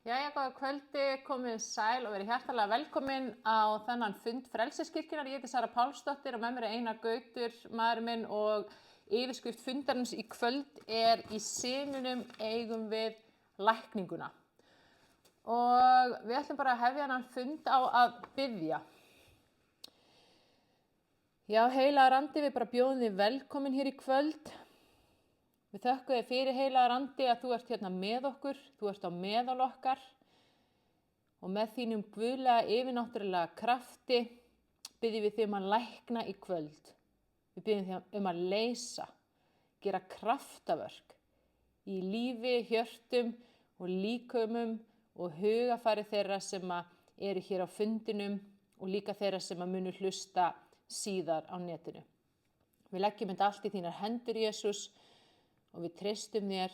Jæja, góða kvöldi, komið sæl og verið hjartalega velkomin á þennan fund Frelsiskirkjunnar. Ég heiti Sara Pálsdóttir og með mér Einar Gautur, maðurinn minn, og yfirskrift fundarins í kvöld í syninum eigum við lækninguna. Og við ætlum bara að hefja þennan fund á að biðja. Já, heilagar andi, við bara bjóðum þig velkomin hér í kvöld. Við þökkum þér fyrir, heilagar andi, að þú ert hérna með okkur, þú ert á meðal okkar og með þínum guðlega yfirnáttúrulega krafti biðjum við þig að lækna í kvöld. Við biðjum þig að leysa, gera kraftavörk í lífi, hjörtum og líkömum og hugafari þeirra sem eru hér á fundinum og líka þeirra sem munu hlusta síðar á netinu. Við leggjum þetta allt í þínar hendur, Jesús, og við treystum þér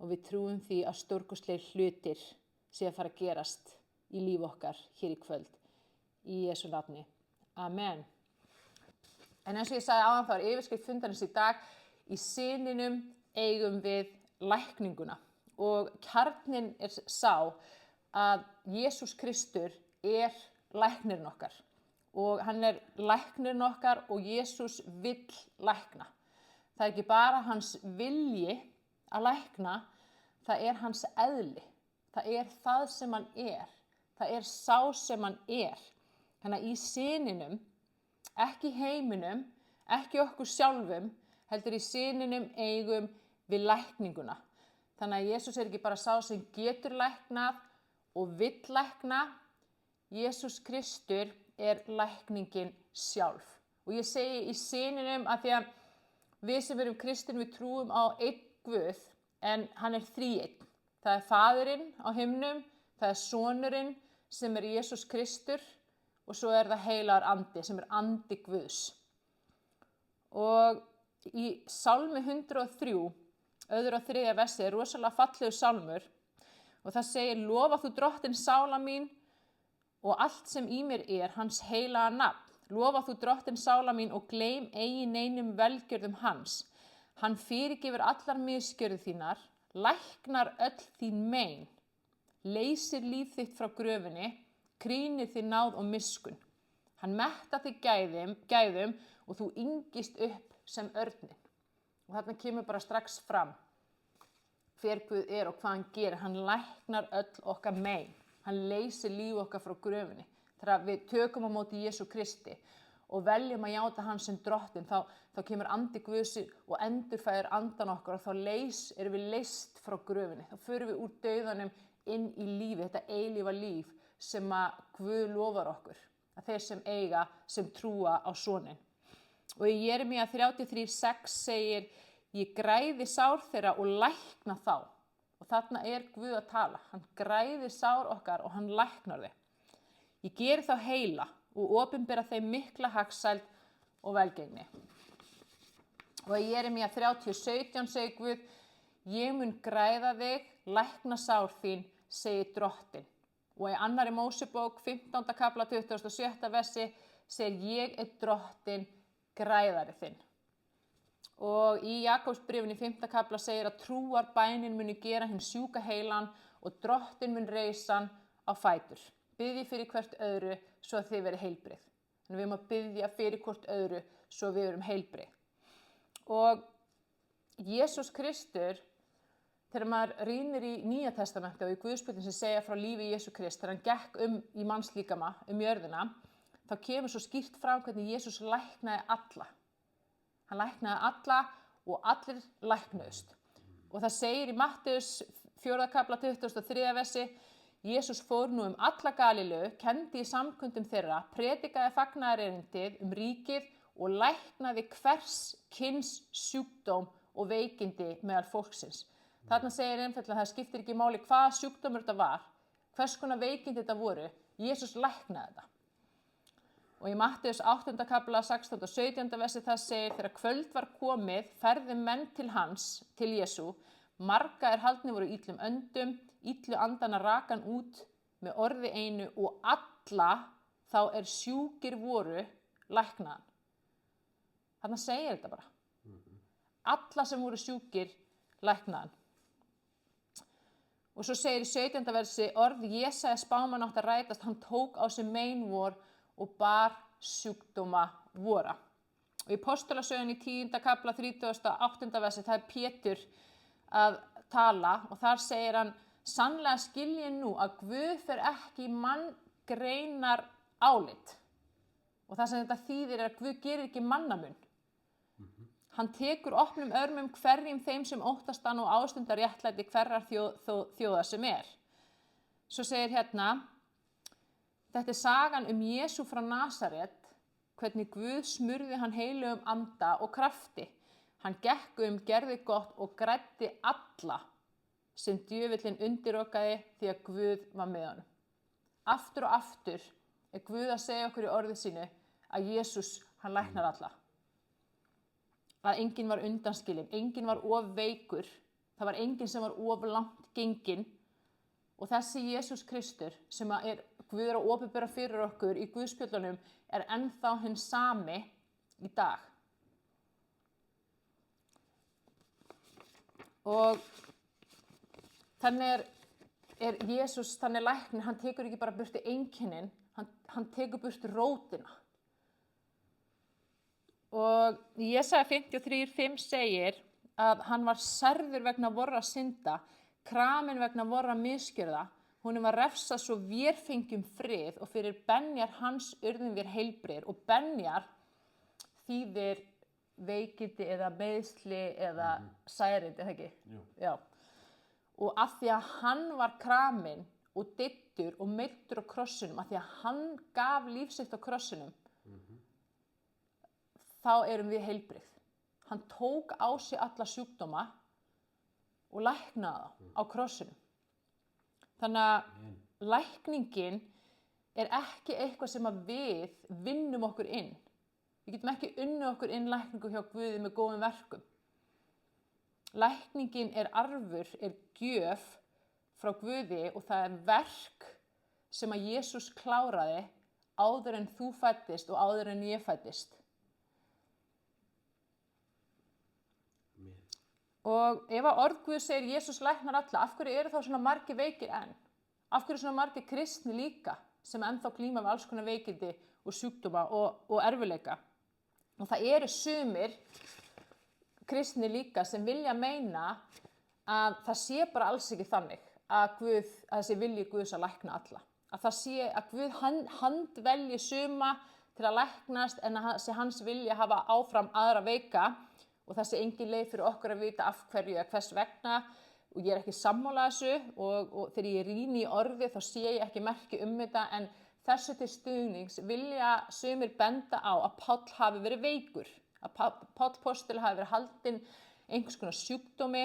og við trúum því að stórkostlegir hlutir sé að fara að gerast í líf okkar hér í kvöld. Í Jesú nafni. Amen. En eins og ég sagði áðan, þá yfirskrift fundarins í dag: í syninum eigum við lækninguna. Og kjarninn sá að Jesús Kristur læknirinn okkar. Og hann læknirinn okkar og Jesús vill lækna. Það ekki bara hans vilji að lækna, það hans eðli. Það það sem hann Það sá sem hann Þannig að í syninum, ekki heiminum, ekki okkur sjálfum, heldur í syninum eigum við lækninguna. Þannig að Jesús ekki bara sá sem getur læknað og vill lækna. Jesús Kristur lækningin sjálf. Og ég segi í syninum af því að við sem erum kristin, við trúum á einn Guð, en hann þríeinn. Það Faðirinn á himnum, það Sonurinn sem Jesús Kristur og svo það heilagur andi sem andi Guðs. Og í Sálmi 103, 2. og 3. versi, rosalega fallegur sálmur og það segir: lofa þú Drottinn sála mín og allt sem í mér hans heilaga nafn. Lofa þú Drottinn sála mín og gleym eigi neinum velgjörðum hans. Hann fyrirgefur allar misgjörðir þínar, læknar öll þín mein, leysir líf þitt frá gröfinni, krýnir þig náð og miskun. Hann mettar þig gæðum og þú yngist upp sem örninn. Og þarna kemur bara strax fram hver Guð og hvað hann gerir. Hann læknar öll okkar mein. Hann leysir líf okkar frá gröfinni. Þegar við tökum á móti Jesú Kristi og veljum að játa hann sem drottinn, þá kemur andi Guðs og endurfæðir andan okkar og þá erum við leyst frá gröfinni. Þá förum við úr dauðanum inn í lífi, þetta eilífa líf sem að Guð lofar okkur, að þeir sem eiga, sem trúa á soninn. Og í Jeremía 33:6 segir: ég græði sár þeirra og lækna þá. Og þarna Guð að tala. Hann græðir sár okkar og hann læknar þau. Ég geri þá heila og opinbera þeim mikla hagsæld og velgengni. Og í Jeremía 30:17 segir Guð: ég mun græða þig, lækna sár þín, segir drottinn. Og í 2. Mósebók 15. kafla 27. versi segir: ég drottinn, græðari þinn. Og í Jakobsbréfinu 5. kafla segir að trúarbænin muni gera hinn sjúka heilan og drottinn mun reisa hann á fætur. Biðji fyrir hvert öðru svo að þið verið heilbrigð. Þannig við erum að biðja fyrir hvert öðru svo við verum heilbrigð. Og Jesús Kristur, þegar maður rýnir í Nýja testamenti og í Guðspjöllin sem segja frá lífi Jesú Krist, þegar hann gekk í mannslíkama, jörðina, þá kemur svo skýrt fram hvernig Jesús læknaði alla. Hann læknaði alla og allir læknuðust. Og það segir í Matteus 4. kafla 23. versi: Jesús fór nú alla Galileu, kenndi í samkundum þeirra, predikaði fagnaðarerindið ríkið og læknaði hvers kyns sjúkdóm og veikindi meðal fólksins. Þarna segir einfaldlega að það skiptir ekki máli hvaða sjúkdómur þetta var, hvers konar veikindi þetta voru, Jesús læknaði þetta. Og í Matteus 8. kafla 16. og 17. versi það segir: þegar kvöld var komið, færðu menn til hans, til Jesú, marga haldnir voru illum öndum, illu andana rakan út með orði einu og alla þá sjúkir voru læknaðan. Þarna segir þetta bara. Alla sem voru sjúkir læknaðan. Og svo segir í 17. versi, orð Jesaja spámann átt að rætast, hann tók á sig mein vor og bar sjúkdóma vora. Og í Postulasögunni í 10. kafla 38. versi, það Pétur að tala og þar segir hann, sannlega skil ég nú að Guð fer ekki í manngreinar álit. Og það sem þetta þýðir er að Guð gerir ekki mannamun. Hann tekur opnum örmum hverjum þeim sem óttast hann og ástundar réttlæti hverrar þjóða sem er. Svo segir hérna, þetta er sagan Jesú frá Nasaret, hvernig Guð smurði hann heilugum anda og krafti. Hann gekk gerði gott og græddi alla sem djöfullinn undirokaði því að Guð var með honum. Aftur og aftur er Guð að segja okkur í orði sínu að Jesús, hann læknar alla. Að enginn var undanskilinn, enginn var of veikur, það var enginn sem var of langt genginn. Og þessi Jesús Kristur sem Guð er að opinbera fyrir okkur í Guðspjöllunum er ennþá hinn sami í dag. Og þannig er Jesús, þannig læknir, hann tekur ekki bara burtu einkennin, hann tekur burtu rótina. Og Jesaja 53:5 segir að hann var særður vegna vorra synda, kraminn vegna vorra misgjörða, honum var refsað svo vér fengjum frið og fyrir benjar hans urðum vér heilbrigðir. Og benjar þýðir veikindi eða meiðsli eða særindi, eða ekki? Jú. Já. Og af því að hann var kraminn og deyddur og meiddur á krossinum, af því að hann gaf líf sitt á krossinum, þá erum við heilbrigð. Hann tók á sig alla sjúkdóma og læknaði þá á krossinum. Þannig að lækningin er ekki eitthvað sem að við vinnum okkur inn. Við getum ekki unnið okkur inn lækningu hjá Guði með góðum verkum. Lækningin er arfur, er gjöf frá Guði og það er verk sem að Jesús kláraði áður en þú fæddist og áður en ég fæddist. Og ef að orð Guð segir Jesús læknar alla, af hverju eru þá svona margir veikir enn? Af hverju svona margir kristni líka sem ennþá glíma við alls konar veikindi og sjúkdóma og erfiðleika? Og það eru sumir kristni líka sem vilja meina að það sé bara alls ekki þannig að þessi vilji Guðs að lækna alla. Að það sé að Guð handvelji suma til að læknast en að þessi hans vilja hafa áfram aðra veika. Og það sé engin leið fyrir okkur að vita af hverju eða hvers vegna og ég er ekki sammála þessu og þegar ég rýni í orði þá sé ég ekki merki þetta en þessu til stuðnings vilja sumir benda á að Páll hafi verið veikur, að Páll postuli hafi verið haldinn einhvers konar sjúkdómi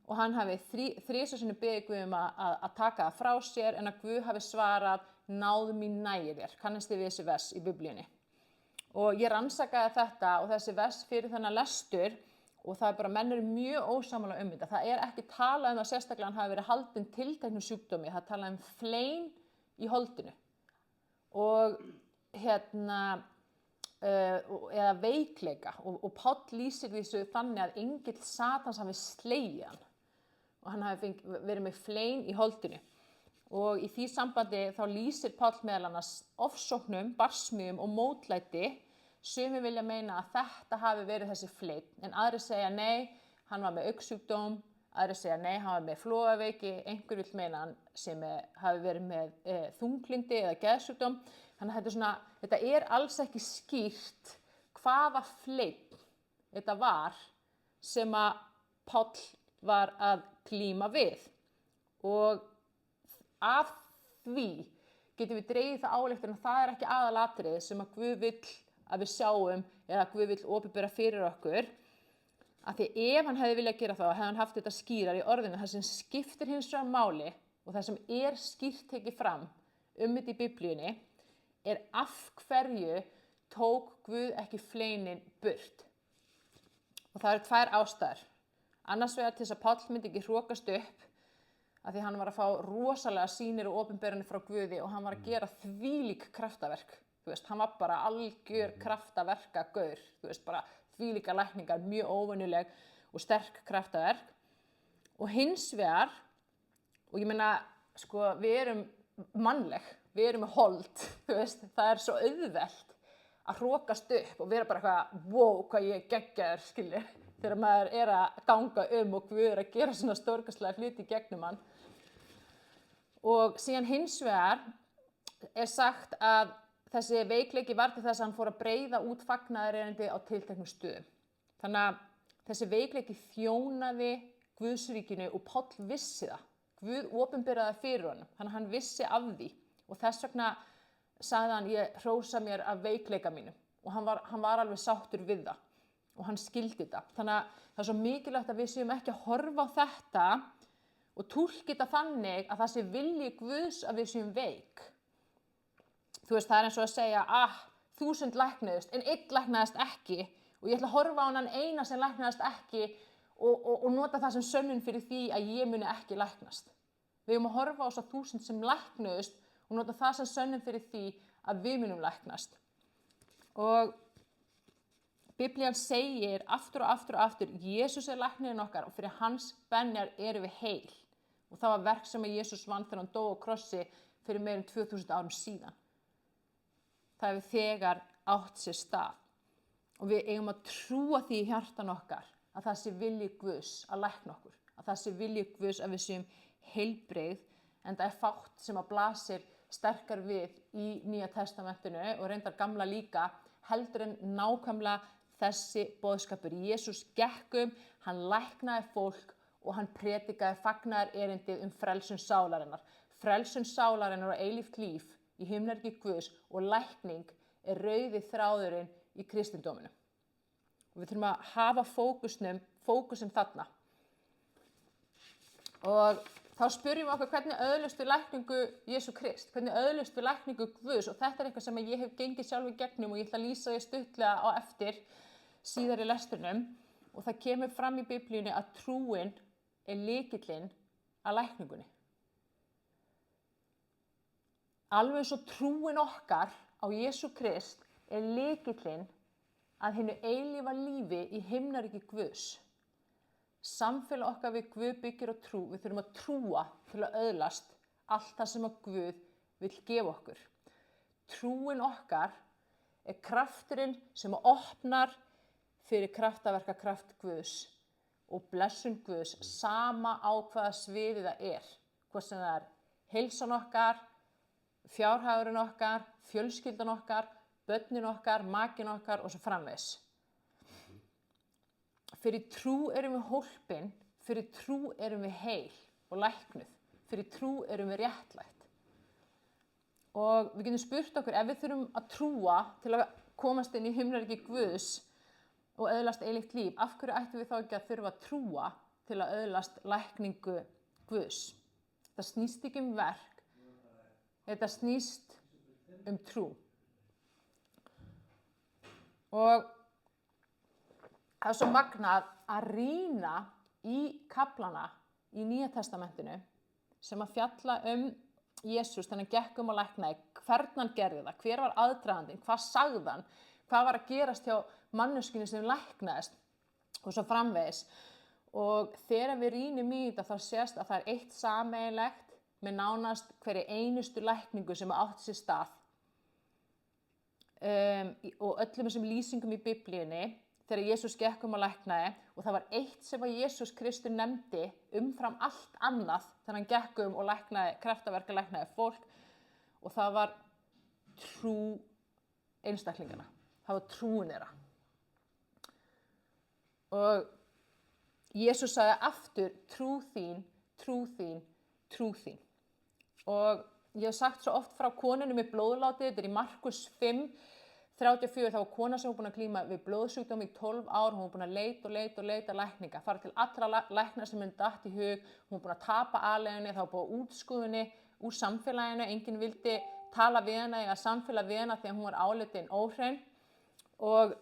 og hann hafi þrisvar sinnum beðið Guð að taka það frá sér en að Guð hafi svarað náð mín nægir þér, kannast þið við þessi vers í Biblíunni. Og ég rannsakaði þetta og þessi vers fyrir þennan lestur og það er bara, menn eru mjög ósammála þetta. Það er ekki talað að sérstaklega hann hafi verið haldinn tilteknum sjúkdómi, það er talað flein í holdinu. Og eða veikleika og Páll lýsir þessu þannig að engill Satans hafi slegið hann og hann hafi verið með flein í holdinu. Og í því sambandi þá lýsir Páll meðal annars ofsóknum, barsmíðum og mótlæti. Sumir vilja meina að þetta hafi verið þessi fleinn, en aðrir segja nei, hann var með augnsjúkdóm, aðrir segja nei, hann var með flogaveiki, einhver vill meina hann sem hafi verið með þunglyndi eða geðsjúkdóm. Þannig að þetta er alls ekki skýrt hvaða fleinn þetta var sem að Páll var að glíma við. Og af því getum við dregið það ályktun að það er ekki aðalatriðið sem að Guð vill að við sjáum eða Guð vill opinbera fyrir okkur. Af því ef hann hefði viljað gera það, hefði hann haft þetta skýrar í orðinu. Það sem skiptir hins vegar máli og það sem er skýrt tekið fram þetta í Biblíunni er af hverju tók Guð ekki fleinin burt. Og það eru tvær ástæður. Annars vegar til þess að Páll myndi ekki hrokast upp af því hann var að fá rosalega sýnir og opinberanir frá Guði og hann var að gera þvílík kraftaverk. Hann var bara algjör kraftaverkagaur, bara þvílíkar lækningar, mjög óvenjuleg og sterk kraftaverk. Og hins vegar Og ég meina, sko, við erum mannleg, við erum með hold, þú veist, það er svo auðvelt að hrókast upp og vera bara eitthvað, wow, hvað ég geggjaður, skilur, þegar maður er að ganga og Guð er að gera svona stórkostlega hluti í gegnum hann. Og síðan hins vegar er sagt að þessi veikleiki var til þess að hann fór að breiða út fagnaðarerindi á tilteknum stöðum. Þannig að þessi veikleiki þjónaði Guðsríkinu og Páll vissi það. Guð opinberaði fyrir honum, þannig að hann vissi af því og þess vegna sagði hann, ég hrósa mér af veikleika mínum og hann var alveg sáttur við það og hann skildi þetta. Þannig að það er svo mikilvægt að við séum ekki að horfa á þetta og túlka þetta þannig að það sé vilji Guðs að við séum veik. Þú veist, það er eins og að segja, 1000 læknuðust en 1 læknaðist ekki og ég ætla að horfa á hann eina sem læknaðist ekki og nota það sem sönnun fyrir því að ég muni ekki læknast. Við eigum að horfa á þess 1000 sem læknuðust og nota það sem sönnun fyrir því að við munum læknast. Og Biblían segir aftur og aftur og aftur, Jesús er læknirinn okkar og fyrir hans benjar erum við heil. Og það var verk sem Jesús vann þegar hann dó á krossi fyrir meira en 2000 árum síðan. Það hefur þegar átt sér stað. Og við eigum að trúa því í hjartan okkar að það sé vilji Guðs að lækna okkur, að það sé vilji Guðs að við séum heilbrigð, en það er fátt sem að blasir sterkar við í Nýja testamentinu og reyndar gamla líka, heldur en nákvæmlega þessi boðskapur. Jesús gekk hann læknaði fólk og hann predikaði fagnaðarerindið frelsun sálarinnar. Frelsun sálarinnar og eilíft líf í himnaríki Guðs og lækning er rauði þráðurinn í kristindóminu. Og við þurfum að hafa fókusinn þarna. Og þá spyrjum við okkur hvernig öðlumst við lækningu Jesú Krist, hvernig öðlumst við lækningu Guðs og þetta er eitthvað sem ég hef gengið sjálf í gegnum og ég ætla að lýsa því stuttlega á eftir síðar í lestrinum og það kemur fram í Biblíunni að trúin er lykillinn að lækningunni. Alveg eins og trúin okkar á Jesú Krist er lykillinn að hinu eilífa lífi í himnaríki Guðs. Samfélag okkar við Guð byggir á trú. Við þurfum að trúa til að öðlast allt það sem að Guð vill gefa okkur. Trúin okkar er krafturinn sem opnar fyrir kraftaverkakraft Guðs og blessun Guðs sama á hvaða sviði það er. Hvort sem það er heilsan okkar, fjárhagurinn okkar, fjölskyldan okkar, börnin okkar, makinn okkar og svo framvegis. Fyrir trú erum við hólpin, fyrir trú erum við heil og læknuð, fyrir trú erum við réttlætt. Og við getum spurt okkur, ef við þurfum að trúa til að komast inn í himnaríki Guðs og öðlast eilíft líf, af hverju ættum við þá ekki að þurfa að trúa til að öðlast lækningu Guðs? Það snýst ekki verk, þetta snýst trú. Og það er svo magnað að rýna í kaflana í Nýja testamentinu sem að fjalla Jesús þannig gekk og læknaði, hvern hann gerði það, hver var aðdragandinn, hvað sagði hann, hvað var að gerast hjá manneskjunni sem læknaðist og svo framvegis. Og þegar við rýnum í þetta þá sést að það er eitt sameiginlegt með nánast hverri einustu lækningu sem átt sér stað. Og öllum þessum lýsingum í Biblíunni þegar Jesús gekk og læknaði og það var eitt sem að Jesús Kristur nefndi umfram allt annað þegar hann gekk og læknaði, kraftaverka læknaði fólk og það var trú einstaklingana, það var trúin þeirra. Og Jesús sagði aftur trú þín, trú þín, trú þín. Og ég hef sagt svo oft frá konunni með blóðlátið, þetta er í Markus 5:34, það var kona sem var búin að glíma við blóðsjúkdóm í 12 ár, hún var búin að leita lækninga, fara til allra lækna sem henni datt í hug, hún var búin að tapa aleigunni, það var búin að útskúfunni úr samfélaginu, enginn vildi tala við hana eða samfélag við hana því að hún var álitin óhrein og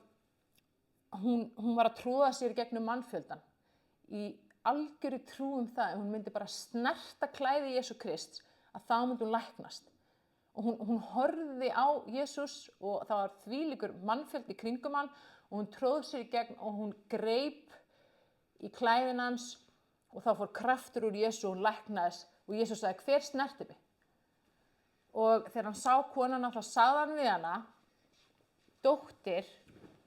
hún var að tróða sér gegnum mannfjöldan í algjöru trú það, hún myndi bara snerta klæði Jesú Krists að þá myndi hún læknast. Og hún horfði á Jesús og það var þvílíkur mannfjöldi í kringum hann og hún tróð sér í gegn og hún greip í klæðin hans og þá fór kraftur úr Jesú og hún læknaðist Og Jesús sagði, hver snerti mig? Og þegar hann sá konuna þá sagði hann við hana, dóttir,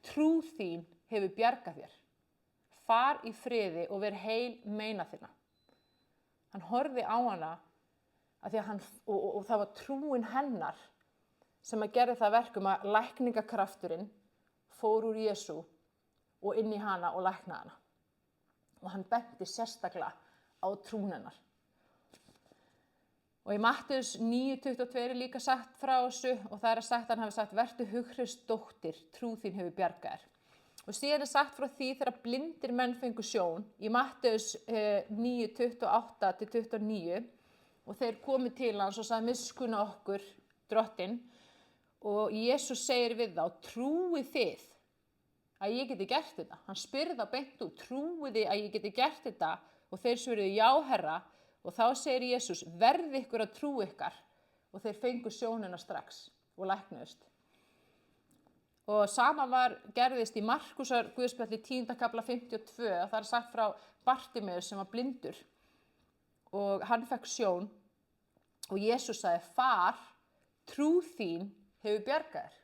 trú þín hefur bjargað þér. Far í friði og ver heil meina þína. Hann horfði á hana að því að og það var trúin hennar sem að gera það verkum að lækningakrafturinn fór úr Jesú og inn í hana og læknaði hana. Og hann benti sérstaklega á trún hennar. Og í Mattheus 9:22 er líka sagt frá þessu og það er sagt að hann hafi sagt, vertu hughrist dóttir, trú þín hefur bjargað þér. Og síðan er sagt frá því þegar blindir menn fengu sjón í Mattheus 9:28-29 og þeir komu til hans og sagði, miskunna okkur, drottinn. Og Jesús segir við þá, trúið þið að ég geti gert þetta? Hann spyr þá beint út, trúið þið að ég geti gert þetta? Og þeir svöruðu, já herra. Og þá segir Jesús, verði ykkur að trú ykkar. Og þeir fengu sjónina strax og læknuðust. Og sama gerðist í Markúsar Guðspjalli 10. kafla 52. Það er sagt frá Bartimeus sem var blindur. Og hann fekk sjón. Og Jesús sagði, far, trú þín hefur bjargað þér.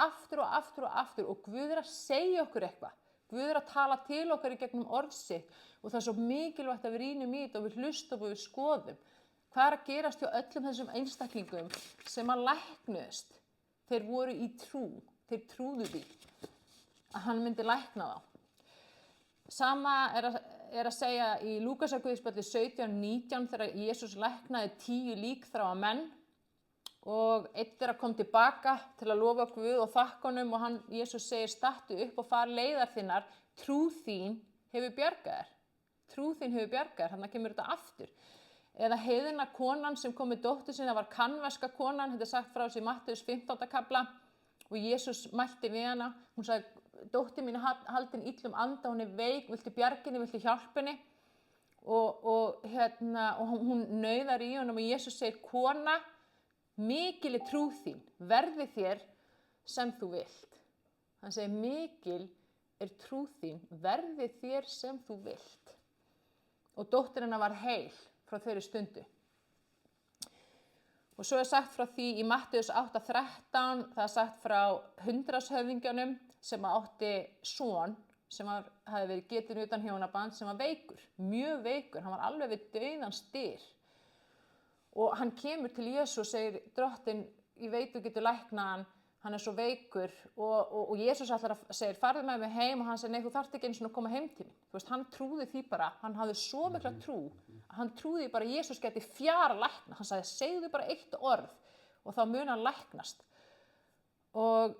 Aftur og aftur og aftur. Og Guð er að segja okkur eitthvað. Guð er að tala til okkar í gegnum orð sitt. Og það er svo mikilvægt að við rýnum í þetta og við hlustum og við skoðum. Hvað er að gerast hjá öllum þessum einstaklingum sem að læknuðust? Þeir voru í trú. Þeir trúðu því að hann myndi lækna þá. Sama er að segja í Lúkasar Guðspjalli 17:19 þegar Jesús læknaði 10 líkþráa menn og einn þeirra kom tilbaka til að lofa Guð og þakka honum og Jesús segir, stattu upp og far leiðar þinnar, trú þín hefur bjargað þér. Trú þín hefur bjargað þér, þannig kemur þetta aftur. Eða heiðina konan sem kom með dóttur sinni, það var kanverska konan, þetta er sagt frá þessu í Mattheus 15. kafla og Jesús mælti við hana, hún sagði, dóttir mín haldin illum anda, hún er veik, viltu bjarginni, viltu hjálpinni? Og hún nauðar í honum og Jesús segir, kona, mikil er trú þín, verði þér sem þú vilt. Hann segir, mikil er trú þín, verði þér sem þú vilt. Og dóttir hennar var heil frá þeirri stundu. Og svo er sagt frá því í Mattheus 8:13, það er sagt frá 100-höfðingjanum sem átti son sem hafði verið getinn utan hjónaband sem var veikur, mjög veikur, hann var alveg við dauðans dyr. Og hann kemur til Jesú og segir, drottin, ég veit þú getur læknað hann er svo veikur og Jesús segir, farðu með mig heim og hann segir, nei, þú þarft ekki eins og koma heim til mín. Þú veist, hann trúði því bara, hann hafði svo mikla trú, hann trúði bara að Jesús geti fjara lækna. Hann sagði, segðu bara eitt orð og þá mun hann læknast. Og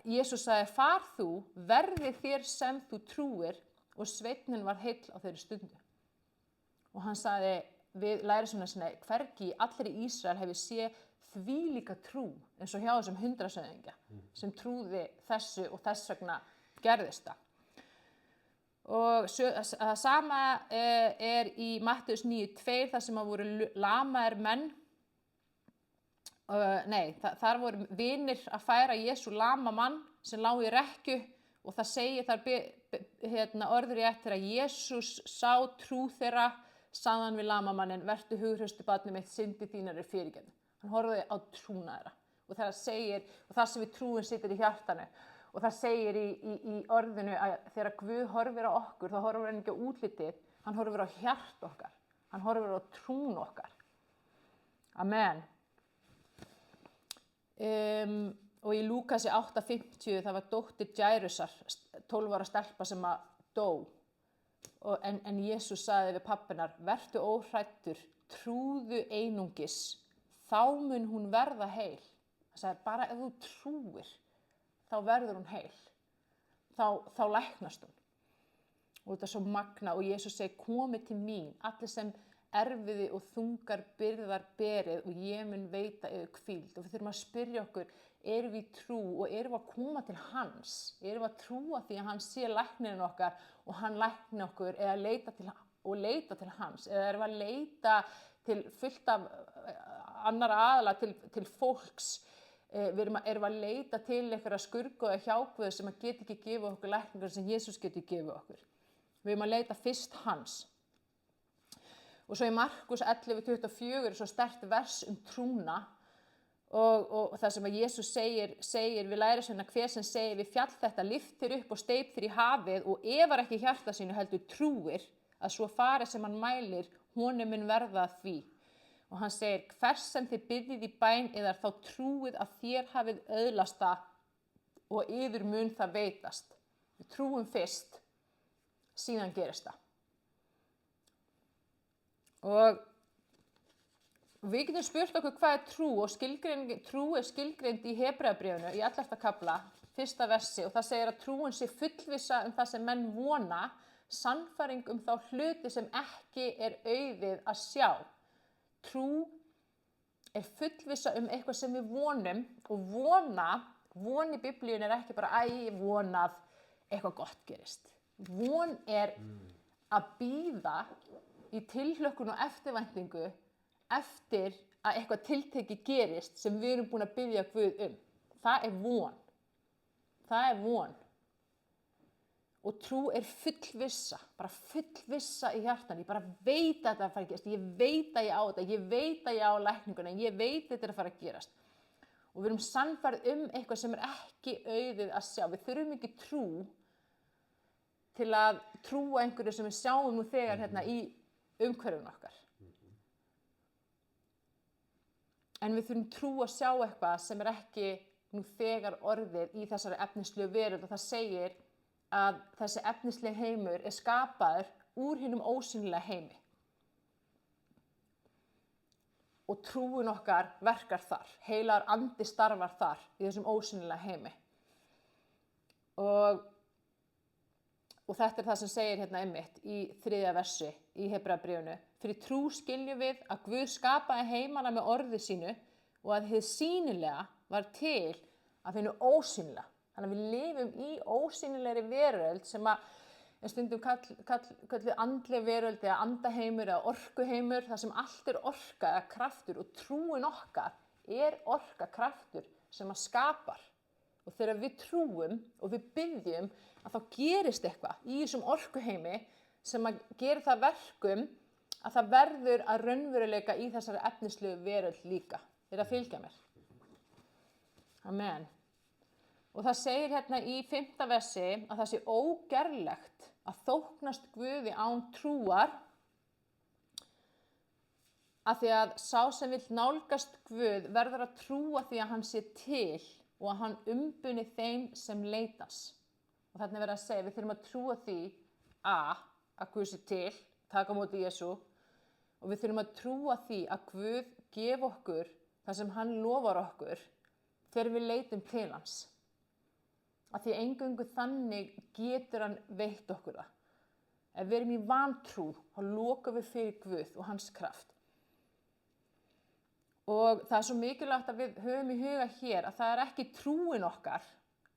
Jesús sagði, far þú, verði þér sem þú trúir og sveinninn var heill á þeirri stundu. Og hann sagði við lærisveinana sína, hvergi allir í Ísrael hefur séð þvílíka trú eins og hjá þessum 100-höfðingja sem trúði þessu og þess vegna gerðist það. Og sama er í Mattheus 9:2 þar sem að voru lamaðir menn. Þar voru vinir að færa Jesú lama mann sem lá í rekkju og það segir þar orðrétt þegar Jesús sá trú þeirra, sagði hann við lamamannin, vertu hughraustu barnið mitt, syndir þínar er fyrirgefnar. Hann horfði á trúna þeirra og það segir, og það sem við trúin situr í hjartanu og það segir í orðinu að þegar Guð horfir á okkur þá horfir hann ekki á útlitið, hann horfir á hjart okkar, hann horfir á trún okkar. Amen. Og í Lúkasi 8:50 það var dóttir Jairusar, 12 ára stelpa sem að dó en Jesús sagði við pabbinar, vertu óhræddur, trúðu einungis, þá mun hún verða heil. Það sagði, bara ef þú trúir, þá verður hún heil. Þá læknast hún. Og þetta er svo magna og Jesús segi, komi til mín, allir sem erfiði og þungar byrðar berið og ég mun veita yfir hvíld. Og við þurfum að spyrja okkur, erum við í trú og erum við að koma til hans? Erum við að trúa því að hann sé læknirinn okkar og hann lækni okkur eða leita til hans? Eða erum við að leita til fullt af annara aðala til fólks, erum við að leita til einhverja skurðgóða hjálpvöð sem að geta ekki gefið okkur lækningar sem Jesús getur gefið okkur. Við erum að leita fyrst hans. Og svo í Markus 11:24 svo sterkt vers trúna og það sem að Jesús segir við lærisveina, hver sem segir við fjall þetta, lyftir upp og steypir í hafið og efar ekki í hjarta sínu heldur trúir að svo fari sem hann mælir, honum mun verða að því. Og hann segir, hvers sem þið biðjið í bæn yðar þá trúið að þér hafið öðlast það og yður mun það veitast. Við trúum fyrst, síðan gerist það. Og við getum spurt okkur hvað trú og trú skilgreind í Hebreabréfinu í 11. kafla, 1. versi og það segir að trúin sé fullvissa það sem menn vona, sannfæring þá hluti sem ekki auðið að sjá. Trú fullvissa eitthvað sem við vonum og von í Biblíun ekki bara vonað eitthvað gott gerist. Von að bíða í tilhlökkun og eftirvæntingu eftir að eitthvað tiltekið gerist sem við erum búin að biðja Guð Það er von. Það er von. Og trú fullvissa, bara fullvissa í hjartan. Ég bara veit að þetta fara að gerast. Ég veit að ég á þetta. Ég veit að ég á lækninguna. Ég veit að þetta er að fara að gerast. Og við erum sannfærð eitthvað sem ekki auðið að sjá. Við þurfum ekki trú til að trúa einhverju sem við sjáum nú þegar hérna í umhverfinu okkar. En við þurfum trú að sjá eitthvað sem ekki nú þegar orðið í þessari efnislegu veröld og það segir að þessi efnisleg heimur skapaður úr hinum ósýnilega heimi. Og trúin okkar verkar þar, heilagur andi starfar þar í þessum ósýnilega heimi. Og þetta er það sem segir hérna einmitt í 3. versi í Hebreabréfinu. Fyrir trú skiljum við að Guð skapaði heimana með orði sínu og að hið sýnilega var til af hinu ósýnilega. Þannig að við lifum í ósýnilegri veröld sem að stundum kölluð andleg veröld eða andaheimur eða orkuheimur, þar sem allt orka eða kraftur og trúin okkar orka kraftur sem að skapar. Og þegar við trúum og við biðjum að þá gerist eitthvað í þessum orkuheimi sem að gera það verkum að það verður að raunveruleika í þessari efnislegu veröld líka. Það að fylgja mér. Amen. Og það segir hérna í 5. versi að það sé ógerlegt að þóknast Guði án trúar af því að sá sem vill nálgast Guð verður að trúa því að hann sé til og að hann umbuni þeim sem leitas. Og þarna verður að segja, við þurfum að trúa því að Guð sé til, taka á móti Jesú, og við þurfum að trúa því að Guð gef okkur það sem hann lofar okkur þegar við leitum til hans. Að því eingöngu þannig getur hann veitt okkur það. Ef við erum í vantrú, þá lokum við fyrir Guð og hans kraft. Og það er svo mikilvægt að við höfum í huga hér að það er ekki trúin okkar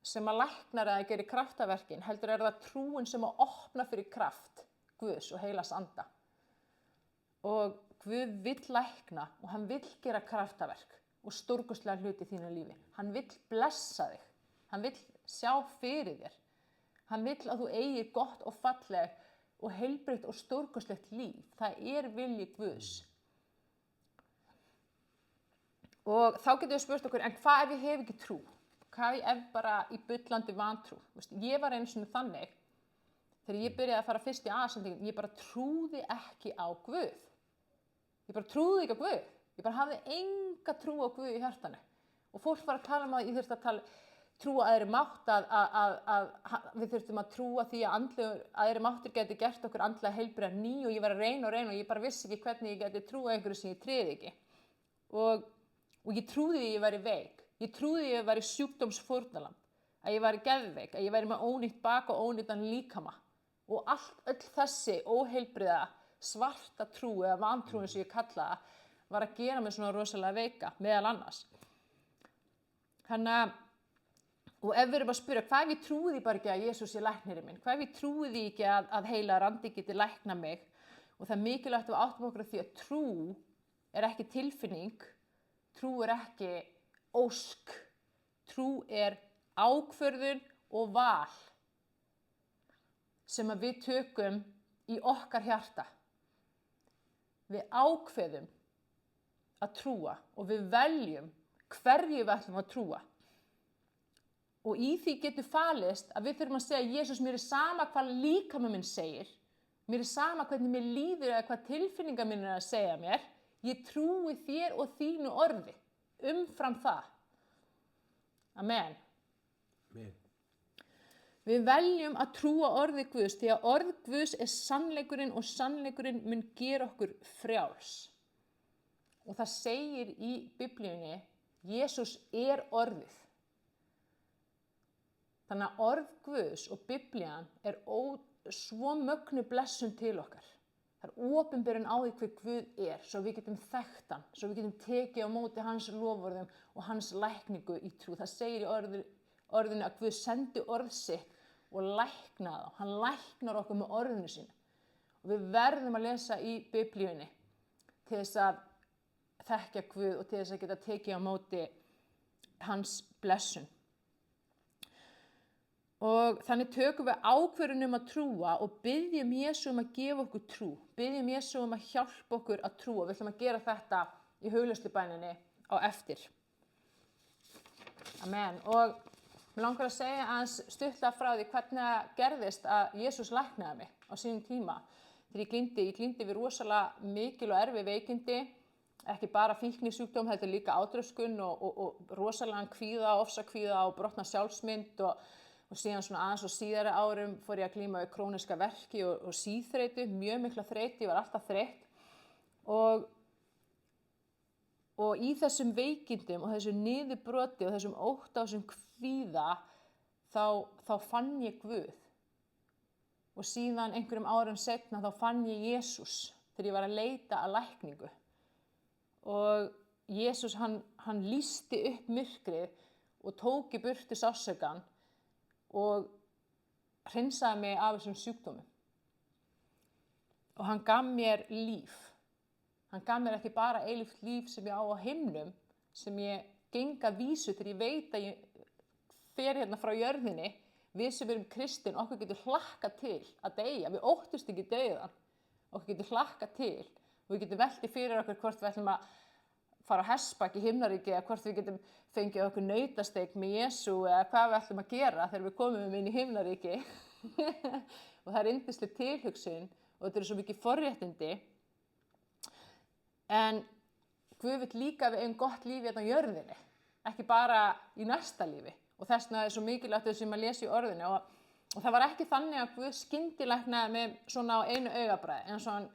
sem að læknar eða gerir kraftaverkin, heldur það trúin sem að opna fyrir kraft Guðs og heilags anda. Og Guð vill lækna og hann vill gera kraftaverk og stórkostlega hluti í þínu lífi. Hann vill blessa þig. Hann vill sjá fyrir þér. Hann vill að þú eigir gott og falleg og heilbrigt og stórkostlegt líf. Það vilji Guðs. Og þá getum við spurt okkur, en hvað ef ég hef ekki trú? Hvað ef bara í bullandi vantrú? Ég var einu sinni þannig, þegar ég byrjaði að fara fyrst í aðsendingin, ég bara trúði ekki á Guð. Ég bara trúði ekki á Guð. Ég bara hafði enga trú á Guð í hjartanu. Og fólk var að tala um að ég þurfti að trúa aðri mátt að við þurftum að trúa því að aðri máttur geti gert okkur andlega heilbrigða ný og ég var að reyna og ég bara vissi ekki hvernig ég geti trúa einhverju sem ég tryði ekki. Og ég trúði því að ég væri veik. Ég trúði því að ég væri sjúkdómsfórnarlamb, að ég væri geðveik, að ég væri með ónýtt bak og ónýttan líkama. Og öll þessi óheilbrigða svarta trú eða vantrú eins og ég kalla það var að gera mig svona rosalega veika meðal annars. Þannig og ef við erum að spyrja, hvað ef ég trúi því bara ekki að Jesús sé læknirinn minn? Hvað ef ég trúi því ekki að heilagur andi geti læknað mig? Og það er mikilvægt að við áttum okkur á því að trú ekki tilfinning, trú ekki ósk, trú ákvörðun og val sem að við tökum í okkar hjarta. við ákveðum að trúa og við veljum hverju við ætlum að trúa. Og í því getur falist að við þurfum að segja, Jesús, mér er sama hvað líkami minn segir, mér er sama hvernig mér líður eða hvað tilfinningar minn er að segja mér, ég trúi þér og þínu orði, umfram það. Amen. Amen. Við veljum að trúa orði Guðs því að orð Guðs er sannleikurinn og sannleikurinn mun gera okkur frjáls. Og það segir í Biblíunni, Jesús er orðið. Þannig að orð Guðs og Biblían er svo mögnu blessun til okkar. Það er opinberun á því hver Guð er, svo við getum þekkt hann, svo við getum tekið á móti hans loforðum og hans lækningu í trú. Það segir í orðinu að Guð sendi orð sitt og læknaði þá. Hann læknar okkur með orðinu sínu. Og við verðum að lesa í Biblíunni til þess að þekkja Guð og til þess að geta tekið á móti hans blessun. Og þannig tökum við ákvörðun að trúa og byggjum Jesú að gefa okkur trú. Byggjum Jesú að hjálpa okkur að trúa. Við ætlum að gera þetta í hugleiðslubæninni á eftir. Amen. Og mér langar að segja aðeins stuttlega frá því hvernig það gerðist að Jesús læknaði mig á sínum tíma. Þegar ég glímdi við rosalega mikil og erfið veikindi, ekki bara fíknisjúkdóm, heldur líka átröskun og rosalega kvíða, ofsakvíða og brotna sjálfsmynd og síðan svona aðeins og síðari árum fór ég að glíma við króniska verki og síþreytu, mjög mikla þreytu, ég var alltaf þreytt. Og í þessum veikindum og þessum niðurbroti og þessum ótta og þessum kvíða, þá fann ég Guð. Og síðan einhverjum árum seinna þá fann ég Jesús þegar ég var að leita að lækningu. Og Jesús hann lýsti upp myrkrið og tók í burtu sársaukann og hreinsaði mig af þessum sjúkdómum. Og hann gaf mér líf. Hann gaf mér ekki bara eilíft líf sem ég á himnum, sem ég geng að vísu þegar ég veit að ég fer hérna frá jörðinni. Við sem erum kristin, okkur getur hlakkað til að deyja. Við óttust ekki dauðan. Okkur getur hlakkað til. Og við getum veltið fyrir okkur hvort við ætlum að fara á hestbak í himnaríki eða hvort við getum fengið okkur nautasteik með Jesú eða hvað við ætlum að gera þegar við komum inn í himnaríki. Og það er yndisleg tilhugsun og þetta eru svo mikið forréttindi. En Guð vill líka að við eigum gott líf hérna á jörðinni, ekki bara í næsta lífi. Og þess vegna er svo mikilvægt þess að maður lesi í orðinu. Og það var ekki þannig að Guð skyndilæknaði mig svona á einu augabragði eins og hann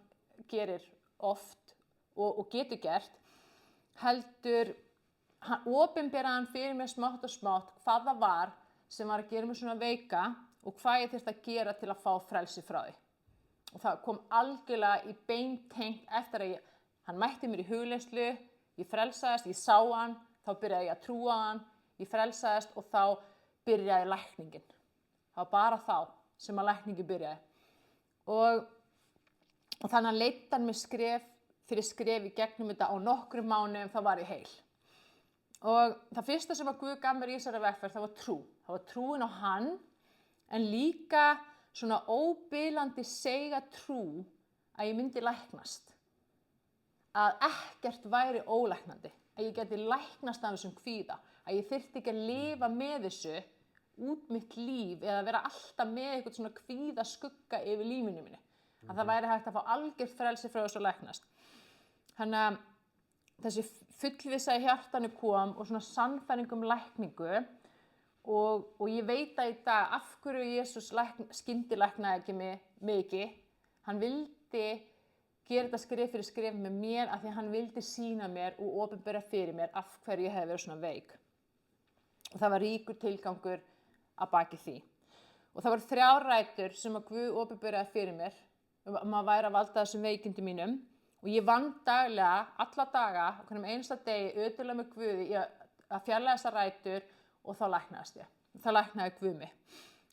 gerir oft og getur gert. Heldur, opinberaði hann fyrir mér smátt og smátt hvað það var sem var að gera mig svona veika og hvað ég þyrfti að gera til að fá frelsi frá því. Og það kom algjörlega í beintengt eftir að hann mætti mér í hugleiðslu, ég frelsaðist, ég sá hann, þá byrjaði ég að trúa hann, ég frelsaðist og þá byrjaði lækningin. Það var bara þá sem að lækningin byrjaði. Og þannig að leiddi hann mig skref fyrir skref í gegnum þetta á nokkrum mánuðum, þá var ég heil. Og það fyrsta sem að Guð gaf mér í þessari vegferð, það var trú. Það var trúin á hann, en líka svona óbilandi seiga trú að ég myndi læknast. Að ekkert væri ólæknandi, að ég geti læknast af þessum kvíða, að ég þyrfti ekki að lifa með þessu út mitt líf eða vera alltaf með eitthvað svona kvíða skugga yfir lífinu mínu. Að það væri hægt að fá algjört frelsi frá þessu læknast. Þannig að þessi fullvissa í hjartanu kom og svona sannfæring lækningu og ég veit að í dag af hverju Jesús skyndilæknaði ekki mig mikið. Hann vildi gera þetta skref fyrir skref með mér af því að hann vildi sýna mér og opinbera fyrir mér af hverju ég hefði verið svona veik. Og það var ríkur tilgangur að baki því. Og það voru 3 rætur sem að Guð opinberaði fyrir mér maður væri að valda þessum veikindum mínum. Og ég vann daglega, alla daga, og hvernig einsta degi, ötulega með Guði í að fjarlæga þessar rætur og þá læknaðist ég. Þá læknaði Guð mig.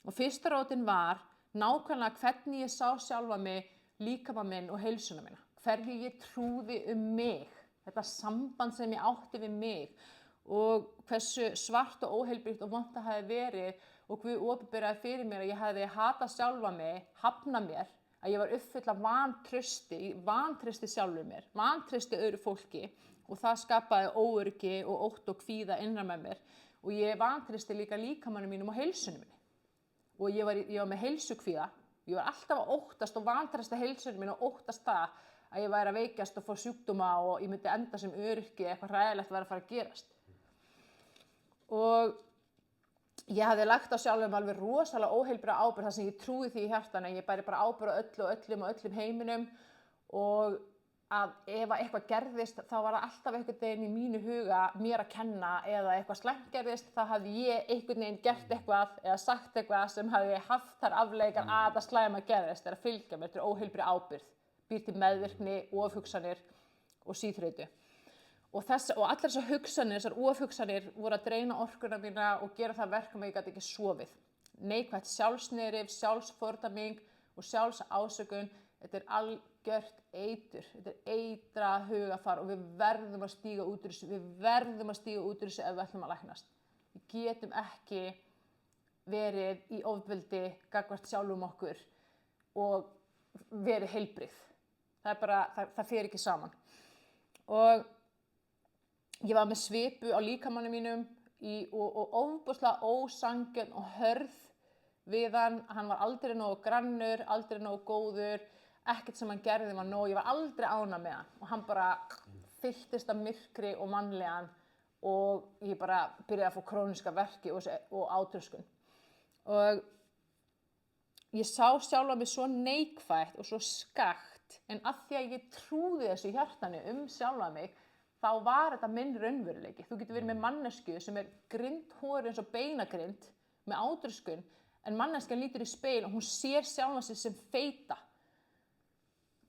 Og fyrsta rótin var nákvæmlega hvernig ég sá sjálfa mig, líkama minn og heilsuna mína. Hvernig ég trúði mig, þetta samband sem ég átti við mig og hversu svart og óheilbrigt og vont það hafi verið og Guð opinberaði fyrir mér að ég hefði hatað sjálfa mig, hafnað mér, að ég var uppfull af vantrausti sjálfur mér, vantrausti öðru fólki og það skapaði óöryggi og ótt og kvíða innra með mér og ég vantrausti líka líkamannum mínum og heilsunum minni og ég var með heilsukvíða, ég var alltaf að óttast og vantrausti heilsunum minni og óttast það að ég væri að veikjast og fá sjúkdóma og ég myndi enda sem öryrki, eitthvað hræðilegt væri að fara að gerast. Og ég hafði lagt á sjálfum alveg rosalega óheilbrigða ábyrgð þar sem ég trúi því í hjartanu að ég bæri bara ábyrgð á öllu og öllum og öllum heiminum og að ef eitthvað gerðist þá var það alltaf einhvern veginn í mínu huga mér að kenna eða eitthvað slæmt gerðist þá hafði ég einhvern veginn gert eitthvað eða sagt eitthvað sem hafði haft þar afleiðingar að það slæma gerðist eða fylgja mér til óheilbrigð ábyrgð, býr til meðvirkni, ofhugsanir og síþreytu. Og allar þessar hugsanir, þessar ofhugsanir voru að dreina orkuna mína og gera það verkum að ég gat ekki sofið. Neikvætt sjálfsniðrif, sjálfsfordæming og sjálfsásökun, þetta er algjört eitur, þetta er eitrað hugafar og við verðum að stíga út úr þessu, ef við ætlum að læknast. Við getum ekki verið í ofbeldi gagnvart sjálfum okkur og verið heilbrigð. Það fer ekki saman. Og ég var með svipu á líkamannum mínum og ofboðslega ósanngjörn og hörð við hann var aldrei nógu grannur, aldrei nógu góður, ekkert sem hann gerði var nóg, ég var aldrei ánægð með hann og hann bara fylltist af myrkri og mannlegan og ég bara byrjaði að fá króníska verki og átröskun. Og ég sá sjálfa mig svo neikvætt og svo skakkt en af því að ég trúði þessu í hjartanu sjálfa mig þá var þetta minn raunveruleiki. Þú getur verið með mannesku sem grindhoruð eins og beinagrind með átröskun en manneskjan lítur í speil og hún sér sjálfa sig sem feita.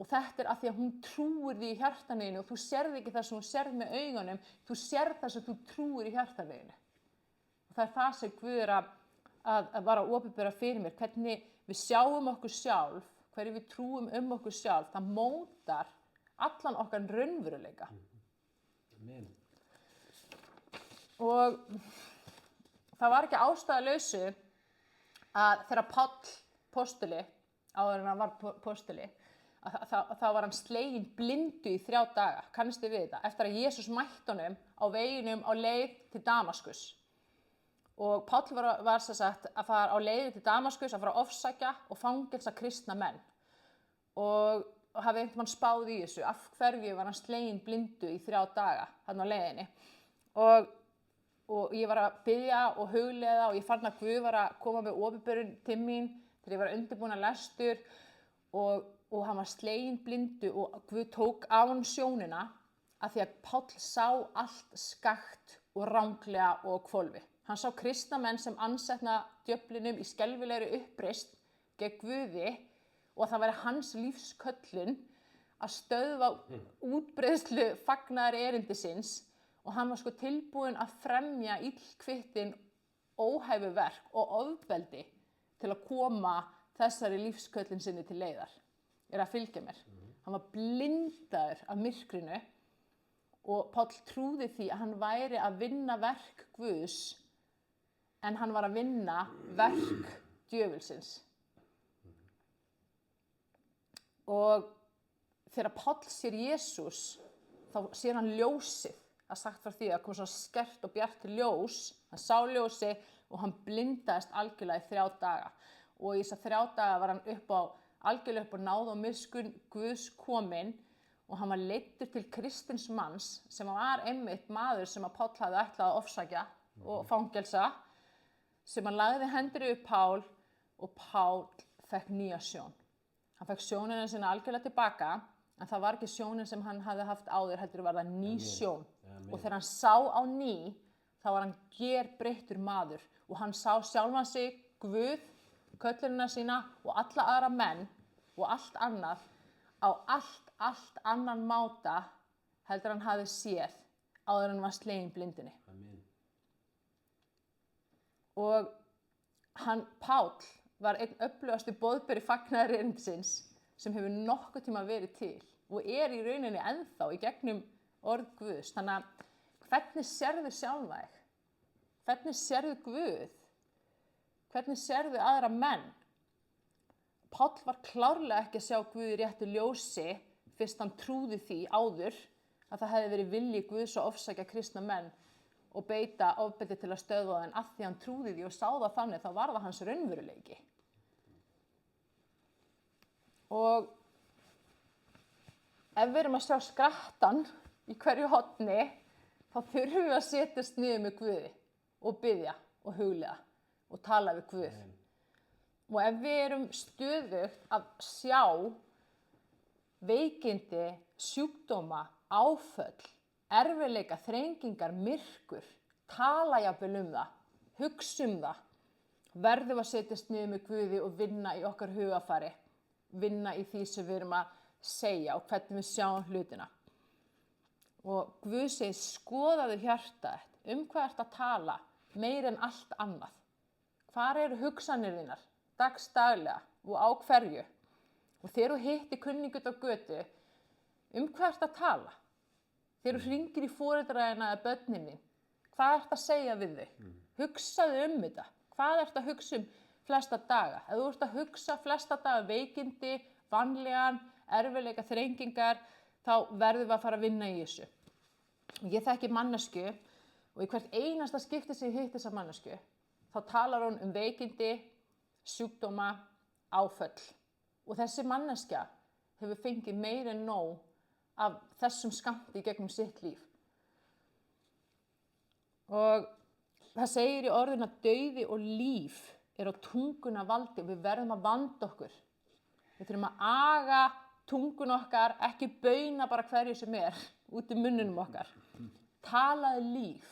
Og þetta af því að hún trúir því í hjartaninu og þú sérð ekki það sem þú sérð með augunum, þú sérð það sem þú trúir í hjartaninu. Og það það sem Guð að var að opinbera fyrir mér, hvernig við sjáum okkur sjálf, hverju við trúum okkur sjálf, það mótar allan okkar raunveruleika. Amen. Og það var ekki ástæðulausu að þegar Páll postuli, áður en hann var postuli, þá var hann sleginn blindu í 3 daga, kannistu við þetta, eftir að Jesús mætti honum á veginum á leið til Damaskus. Og Páll var sem sagt að fara á leið til Damaskus, að fara að ofsækja og fangelsa kristna menn. Og hafði einhvern spáð í þessu, af hverju var hann sleginn blindu í 3 daga, þarna á leiðinni. Og ég var að biðja og hugleiða og ég fann að Guð var að koma með opinberun til mín þegar ég var undirbúin að lestur og hann var sleginn blindu og Guð tók af honum sjónina af því að Páll sá allt skakkt og ranglega og hvolfi. Hann sá kristna menn sem ansetna djöflinum í skelfilegri uppreisn gegn Guði og það væri hans lífsköllun að stöðva útbreiðslu fagnaðar erindisins og hann var sko tilbúinn að fremja illkvittin óhæfu verk og ofbeldi til að koma þessari lífsköllun sinni til leiðar. Að fylgja mér. Hann var blindaður af myrkrinu og Páll trúði því að hann væri að vinna verk Guðs en hann var að vinna verk djöfulsins. Og þegar Páll sér Jesús, þá sér hann ljósið. Það sagt frá því að kom svona skert og bjart ljós. Hann sá ljósið og hann blindaðist algjörlega í 3 daga. Og í þessa 3 daga var hann algjörlega upp á náð og miskunn Guðs kominn og hann var leiddur til kristins manns sem var einmitt maður sem að Páll hafði ætlað að ofsækja og fangelsa, sem hann lagði hendur yfir Pál og Pál fekk nýja sjón. Hann fekk sjónina sinna algjörlega tilbaka, en það var ekki sjónin sem hann hafði haft áður, heldur var það ný sjón. Og þegar hann sá á ný, þá var hann gerbreyttur maður og hann sá sjálfan sig, Guð, köllunina sína og alla aðra menn og allt annað á allt annan máta heldur hann hafði séð áður en hann var sleginn blindinni. Amen. Og Páll var einn öflugasti boðberi fagnaðar erindisins sem hefur nokkuð tíma verið til og í rauninni ennþá í gegnum orð Guðs. Þannig að hvernig sérðu sjálfa þig? Hvernig sérðu Guð? Hvernig sérðu aðra menn? Páll var klárlega ekki að sjá Guð í réttu ljósi fyrst hann trúði því áður að það hefði verið vilji Guðs að ofsækja kristna menn og beita ofbeldi til að stöðva það, en að því hann trúði því og sá það þannig, þá var það hans raunveruleiki. Og ef við erum að sjá skrattan í hverju horni, þá þurfum við að setjast niður með Guði og biðja og hugleiða og tala við Guð. Og ef við erum stöðugt að sjá veikindi, sjúkdóma, áföll, erfiðleika, þrengingar, myrkur, tala jafnvel það, hugsa það, verðum við að setjast niður með Guði og vinna í okkar hugafari, vinna í því sem við erum að segja og hvernig við sjáum hlutina. Og Guð segir, skoðaðu hjartað þitt, hvað ertu að tala, meir en allt annað. Hvar eru hugsanir þínar, dagsdaglega og á hverju? Og þegar þú hittir kunningut á götu, hvað ertu að tala? Þegar þú hringir í foreldræðina eða börnin þín, hvað ertu að segja við þau? Hugsaðu þetta. Hvað ertu að hugsa flesta daga? Ef þú ert að hugsa flesta daga veikindi, vanlíðan, erfiðleika, þrengingar, þá verðum við að fara að vinna í þessu. Ég þekki manneskju og í hvert einasta skipti sem ég hitti þessa manneskju, þá talar hún veikindi, sjúkdóma, áföll. Og þessi manneskja hefur fengið meira en nóg af þessum skammti gegnum sitt líf. Og það segir í orðinu að dauði og líf er á tunguna valdi og við verðum að vanda okkur. Við þurfum að aga tungun okkar, ekki bauna bara hverju sem út í munninum okkar. Talaðu líf,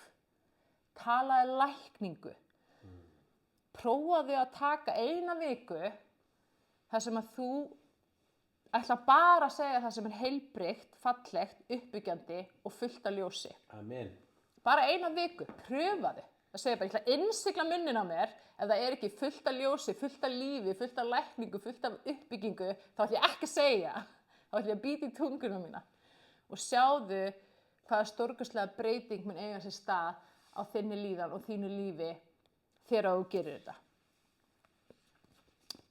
talaðu lækningu. Prófaðu að taka eina viku þar sem að þú ætla bara að segja það sem er heilbrigt, fallegt, uppbyggjandi og fullt af ljósi. Amen. Bara eina viku, pröfaðu. Það segir bara, ég ætla að innsigla munnin á mér, ef það er ekki fullt af ljósi, fullt af lífi, fullt af lækningu, fullt af uppbyggingu, þá ætla ég ekki að segja, þá ætla ég að bíta í tunguna mína. Og sjáðu hvaða stórkostlega breyting mun eiga sér stað á þinni líðan og þínu lífi þegar þú gerir þetta.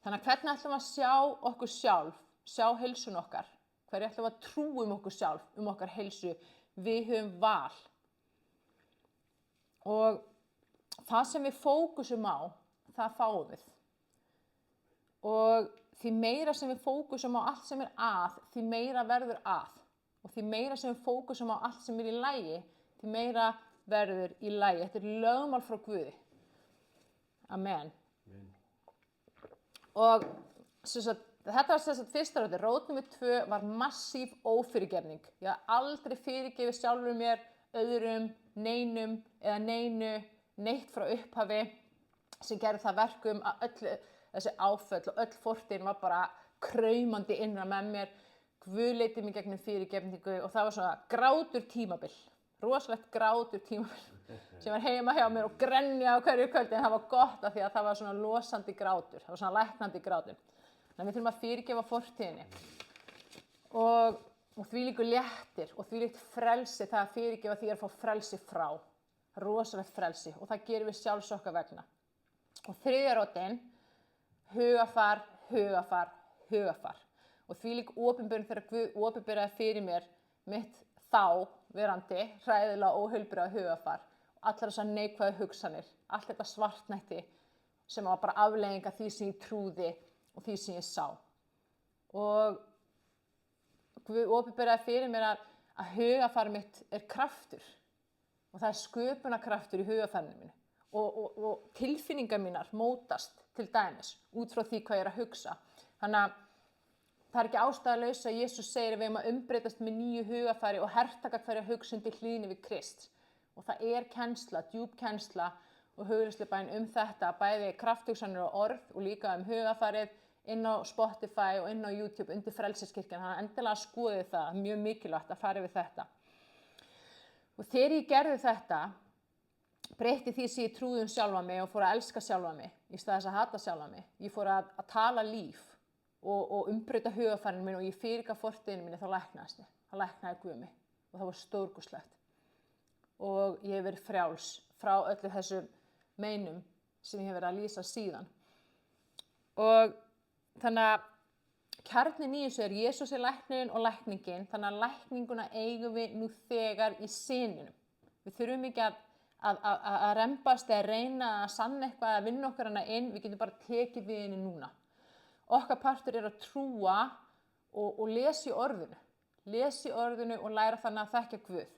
Þannig að hvernig ætlum við að sjá okkur sjálf, sjá heilsun okkar, hverju ætlum við að trúa okkur sjálf, okkar heilsu, við höfum val. Og það sem við fókusum á, það fáum við. Og því meira sem við fókusum á allt sem er að, því meira verður að. Og því meira sem við fókusum á allt sem er í lagi, því meira verður í lagi. Þetta er lögmál frá Guði. Amen. Og þetta var fyrsta ráðið. Rót númer 2 var massív ófyrirgefning. Ég hafði aldrei fyrirgefið sjálfur mér, öðrum, neinum eða neinu, neitt frá upphafi sem gerði það verkum að öll þessi áföll og öll fortíðin var bara kraumandi innra með mér. Guð leiddi mig gegnum fyrirgefningu og það var svona grátur tímabil, rosalegt grátur tímabil sem var heima hjá mér og grenja á hverju kvöldi, en það var gott af því að það var svona losandi grátur, það var svona læknandi grátur. Þannig við þurfum að fyrirgefa fortíðinni og þvílíkur léttir og þvílíkt frelsi, það að fyrirgefa því að fá frelsi frá, rosalegt frelsi, og það gerum við sjálfs okkar vegna. Og þriðja rótin, hugafar, hugafar, hugafar. Og þvílík opinberun þegar Guð opinberaði fyrir mér mitt þá verandi hræðilega óheilbrigða hugafar, allar þessar neikvæðu hugsanir, allt þetta svartnætti sem var bara afleiðing af því sem ég trúði og því sem ég sá. Og Guð opinberaði fyrir mér að hugafar mitt er kraftur og það er sköpunarkraftur í hugafarinu mínu og tilfinningar mínar mótast til dæmis út frá því hvað ég er að hugsa. Þannig að það er ekki ástæðulaust að Jesús segir að við eigum að umbreytast með nýju hugafari og hertaka hverja hugsun til hlýðni við Krist. Og það er kennsla, djúp kennsla og hugleiðslubæn þetta, bæði krafthugsanir og orð og líka hugafarið inn á Spotify og inn á YouTube undir Frelsiskirkjan. Þannig að endilega skoðið það, mjög mikilvægt að fara við þetta. Og þegar ég gerði þetta, breytti því sem ég trúði sjálfa mig og fór að elska sjálfa mig í stað þess að hata sjálfa mig. Ég fór að tala líf og umbreyta hugafarinu minn og ég fyrirgaf fortíðinu minni, þá læknaðist ég. Það læknaði Guð mig og það var stórkostlegt. Og ég hef verið frjáls frá öllu þessum meinum sem ég hef verið að lýsa síðan. Og þannig að kjarnin í þessu Jesús læknirinn og lækningin, þannig að lækninguna eigum við nú þegar í syninum. Við þurfum ekki að rembast eða reyna að sanna eitthvað að vinna okkar hana inn, við getum bara tekið við henni núna. Okkar partur að trúa og lesa í orðinu. Lesa í orðinu og læra þannig að þekkja Guð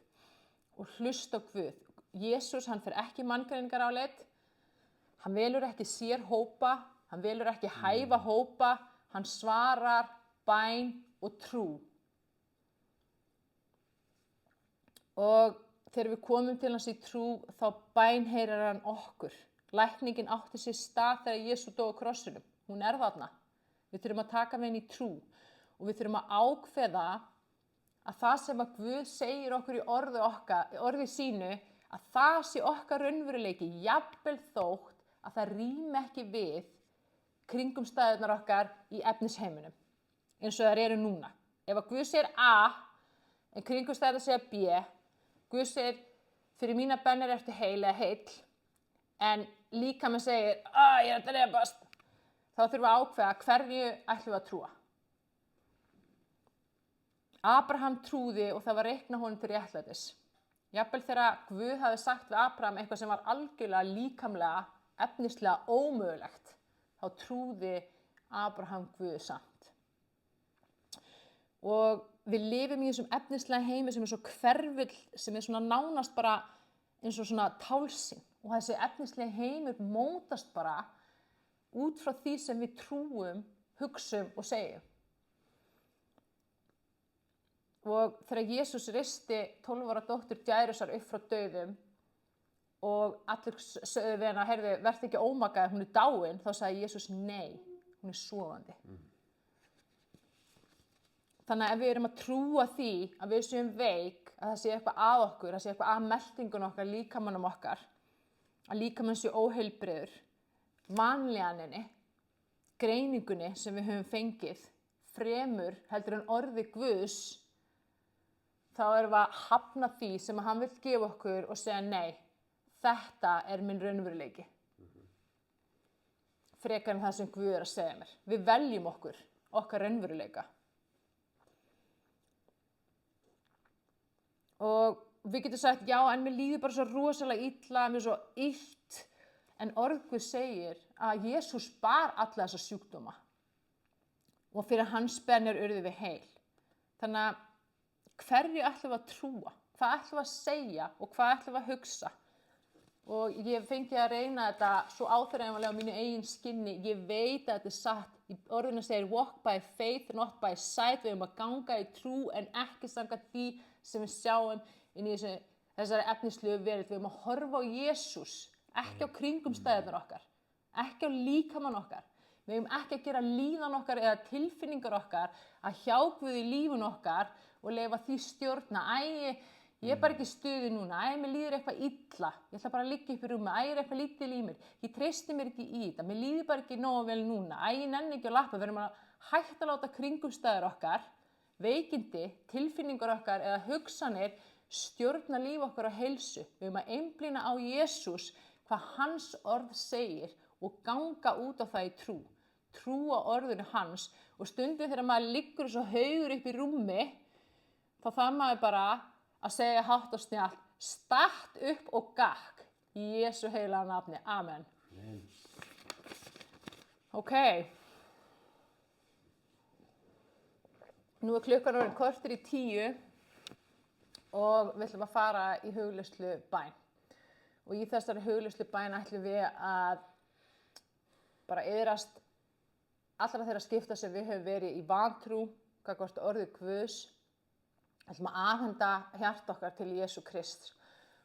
og hlusta á Guð. Jesús, hann fer ekki manngreiningarálit, hann velur ekki sér hópa, hann velur ekki hæfa hópa, hann svarar bæn og trú. Og þegar við komum til hans í trú, þá bænheyrir hann okkur. Lækningin átti sér stað þegar Jesús dó á krossinum. Hún þarna. Við þurfum að taka við henni í trú og við þurfum að ákveða að það sem að Guð segir okkur í orði sínu, að það sé okkar raunveruleiki, jafnvel þótt að það rími ekki við kringumstæðurnar okkar í efnisheiminum, eins og þær eru núna. Ef að Guð segir A, en kringumstæðurnar segja B, Guð segir, fyrir mína bennir ertu heil eða heill, en líkaminn segir, ég að drepast, þá þurfum við að ákveða hverju ætlum við að trúa. Abraham trúði og það var reiknað honum til réttlætis. Jafnvel þegar Guð hafði sagt við Abraham eitthvað sem var algjörlega líkamlega, efnislega ómögulegt, þá trúði Abraham Guð samt. Og við lifum í þessum efnislega heimi sem svo hverfill, sem svona nánast bara eins og svona tálsinn. Og þessi efnislega heimur mótast bara út frá því sem við trúum, hugsum og segjum. Og þegar Jesús risti 12 ára dóttur Jairusar upp frá dauðum og allir sögðu við hana, heyrðu, vertu ekki ómagaður, hún dáin, þá sagði Jesús nei, hún sofandi. Þannig að ef við erum að trúa því að við séum veik, að það sé eitthvað að okkur, að það sé eitthvað að meltingun okkar, líkamannum okkar, að líkamann sé óheilbrigður, vanlíðaninni, greiningunni sem við höfum fengið, fremur heldur en orði Guðs, þá erum við að hafna því sem hann vill gefa okkur og segja nei, þetta minn raunveruleiki. Frekar en það sem Guð að segja mér. Við veljum okkar raunveruleika. Og við getum sagt, já, en mér líður bara svo rosalega illa, mér er svo illt, en orð Guð segir að Jesús bar alla þessa sjúkdóma og fyrir hans bennir urðum við heil. Þannig að hverju ætlum við að trúa? Hvað ætlum við að segja og hvað ætlum við að hugsa? Og ég fengi að reyna þetta svo áþreifanlega á mínu eigin skinni. Ég veit að þetta satt. Í orðinu segir walk by faith, not by sight. Við að ganga í trú en ekki samkvæmt því sem við sjáum inn í þessari efnislegu veröld. Við að horfa á Jesús, ekki á kringumstæðurnar okkar, ekki á líkamann okkar. Við ekki að gera líðan okkar eða tilfinningar okkar að hjá Guð í lífun okkar og leyfa því stjórna. Ég bara ekki stuði núna. Mér líður eitthvað illa. Ég ætla bara að liggja upp í rúmi. Eitthvað lítil í mér. Ég treysti mér ekki í þetta. Mér líður bara ekki nógu vel núna. Ég nenni ekki að lappa. Við erum að hætta að láta kringumstæður okkar, veikindi, tilfinningar okkar eða hugsanir stjórna líf okkar á heilsu. Við erum að einblína á Jesús, hvað hans orð segir og ganga út á það í trú. Trúa orðinu hans og stundum þegar maður liggur svo haugur upp í rúmi, þá þarf maður bara að segja hátt og snjallt, statt upp og gakk í Jesú heilaga nafni. Amen. Ok. Nú klukkan orðin korter í 10 og við ætlum að fara í hugleiðslu bæn. Og í þessari hugleiðslu bæn ætlum við að bara iðrast allra þeirra skipta sem við höfum verið í vantrú, gagnvart orði Guðs. Við ætlum að afhenda hjarta okkar til Jesú Krists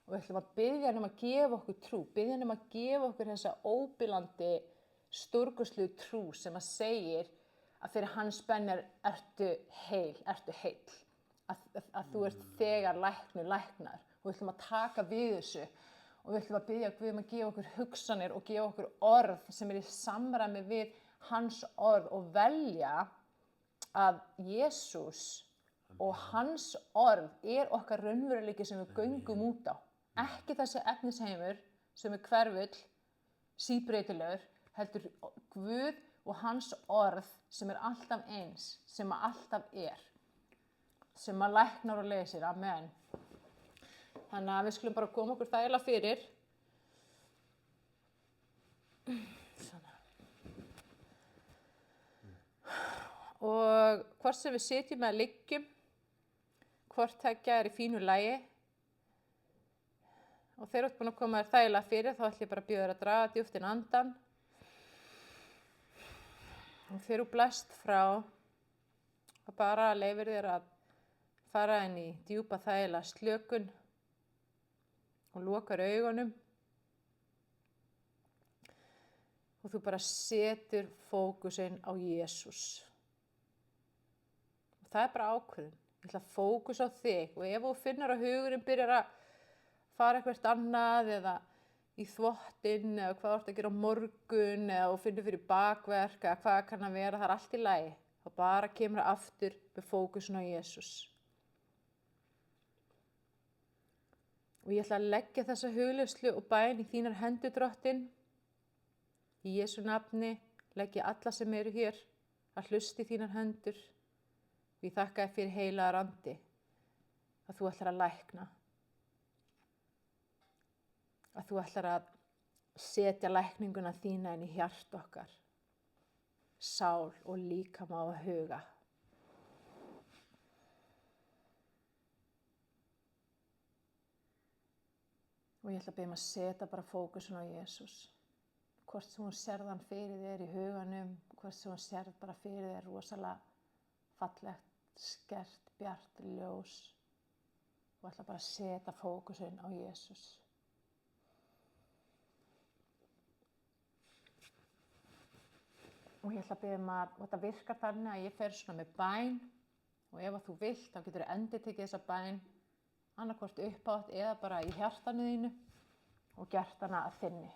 og við ætlum að biðja hann að gefa okkur trú, biðja hann að gefa okkur þessa óbilandi, stórkostlegu trú sem að segir að fyrir hans bennir ertu heill, að þú ert þegar læknar og við ætlum að taka við þessu og við ætlum að biðja Guð að gefa okkur hugsanir og gefa okkur orð sem í samræmi við hans orð og velja að Jesús og hans orð okkar raunveruleiki sem við göngum út á. Ekki þessi efnisheimur sem hverfull, síbreytilegur, heldur Guð og hans orð sem er alltaf eins, sem að alltaf er, sem að læknar og leysir. Amen. Þannig að við skulum bara koma okkur þægilega fyrir. Svona. Og hvort sem við sitjum eða liggjum, hvort tveggja er í fínu lagi. Og þegar þú ert búin að koma þér þægilega fyrir, þá ætlum ég bara að bjóða þér að draga djúpt inn andann. Og þegar þú blæst frá, þá bara leyfir þér að fara inn í djúpa þægilega slökun og lokar augunum. Og þú bara setur fókusinn á Jesús. Og það er bara ákvörðun. Ég ætla að fókusa á þig og ef þú finnur að hugurinn byrjar að fara eitthvað annað eða í þvottinn eða hvað þú ert að gera á morgun eða þú finnur fyrir bakverk eða hvað kann að vera, það er allt í lagi. Þá bara kemur það aftur með fókusin á Jesús. Og ég ætla að leggja þessa hugleiðslu og bæn í þínar hendur, Drottinn. Í Jesú nafni legg ég alla sem eru hér að hlusta í þínar hendur. Og ég þakka þér fyrir heilagar andi að þú ætlar að lækna. Að þú ætlar að setja lækninguna þína inn í hjart okkar, sál og líkama og huga. Og ég ætla að biðja að setja bara fókusin á Jesús. Hvort sem hún sérð hann fyrir þér í huganum, hvort sem hún sérð bara fyrir þér rosalega fallegt, skert, bjart ljós. Og ætla bara að setja fókusin á Jesús. Og ég ætla að biðja og þetta virkar þannig að ég fer svona með bæn og ef þú vilt þá getur þú endurtekið þessa bæn annarkvort uppátt eða bara í hjartanu þínu og gert hana að þinni.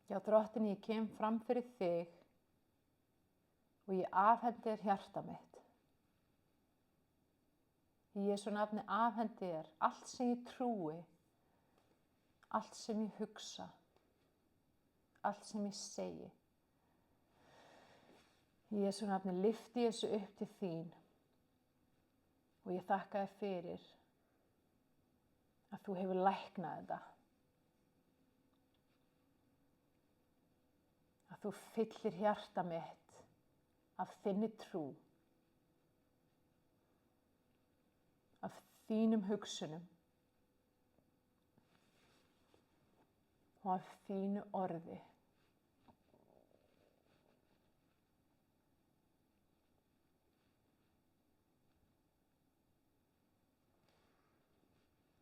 Já, Drottinn, ég kem fram fyrir þig og ég afhendi þér hjarta mitt. Í Jesú nafni afhendi þér allt sem ég trúi, allt sem ég hugsa, allt sem ég segi. Í Jesú nafni lyfti ég þessu upp til þín og ég þakka þér fyrir að þú hefur læknað þetta. Að þú fyllir hjarta mitt af þinni trú, af þínum hugsunum og af þínu orði.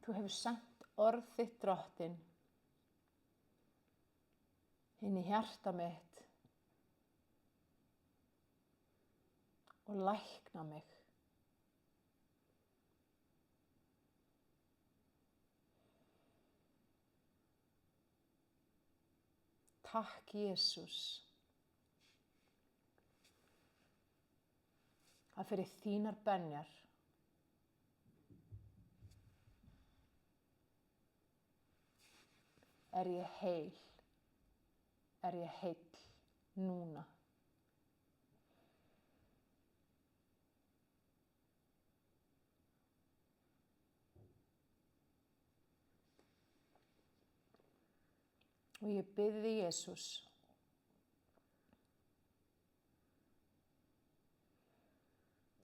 Þú hefur sent orð þitt, Drottinn, inn í hjarta mitt og lækna mig. Takk, Jesús, að fyrir þínar benjar er ég heil, er ég heill núna. Og ég bið þig, Jesús,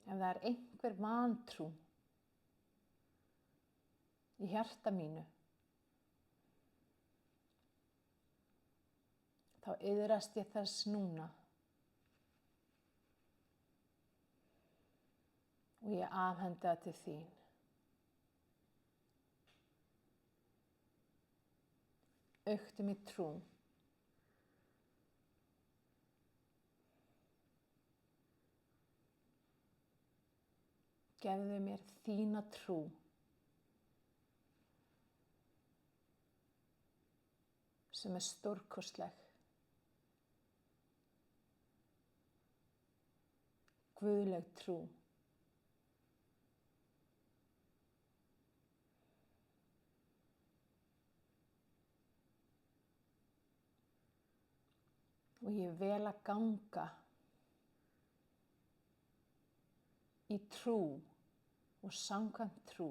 ef það er einhver vantrú í hjarta mínu, þá iðrast ég þess núna og ég afhendi það til þín. Auktu mig trú. Gefðu mér þína trú. Sem er stórkostleg. Guðleg trú. Og ég vel að ganga í trú og samkvæmt trú,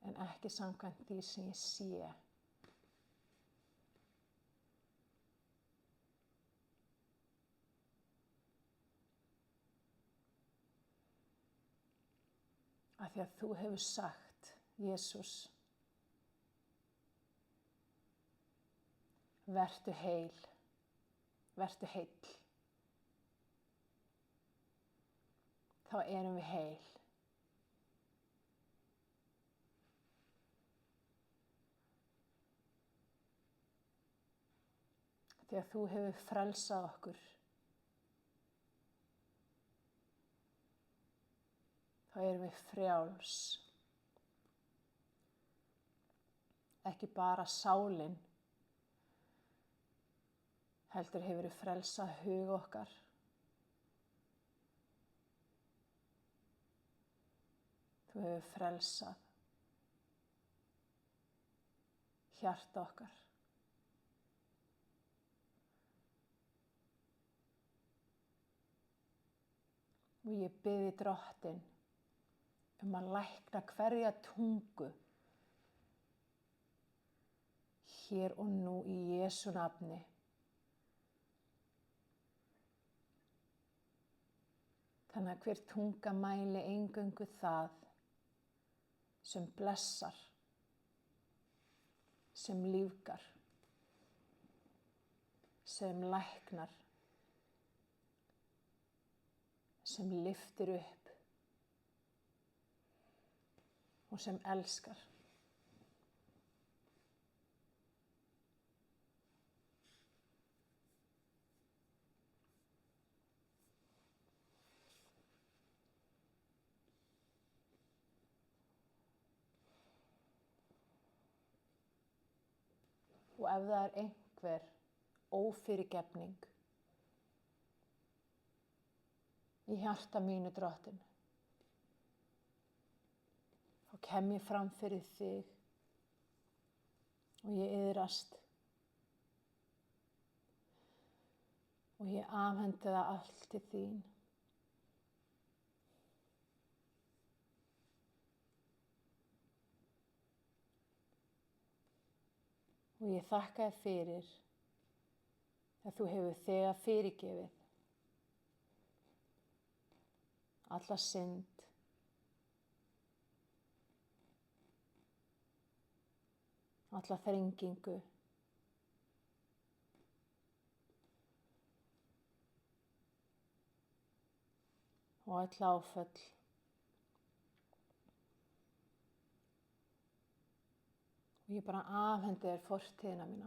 en ekki samkvæmt því sem ég sé. Af því að þú hefur sagt, Jesús, vertu heil, vertu heill. Þá erum við heil. Því að þú hefur frelsað okkur. Þá erum við frjáls. Ekki bara sálin, heldur hefur frelsað hug okkar. Þú hefur frelsað hjarta okkar. Og ég biðji Drottinn að lækna hverja tungu hér og nú í Jesú nafni. Þannig að hver tunga mæli eingöngu það sem blessar, sem lífgar, sem læknar, sem lyftir upp og sem elskar. Og ef það er einhver ófyrirgefning í hjarta mínu, Drottinn, þá kem ég fram fyrir þig og ég iðrast og ég afhendi það allt til þín. Og ég þakka þér fyrir að þú hefur þegar fyrirgefið alla synd, alla þrengingu og öll áföll. Og ég bara afhendi þér fortíðina mína.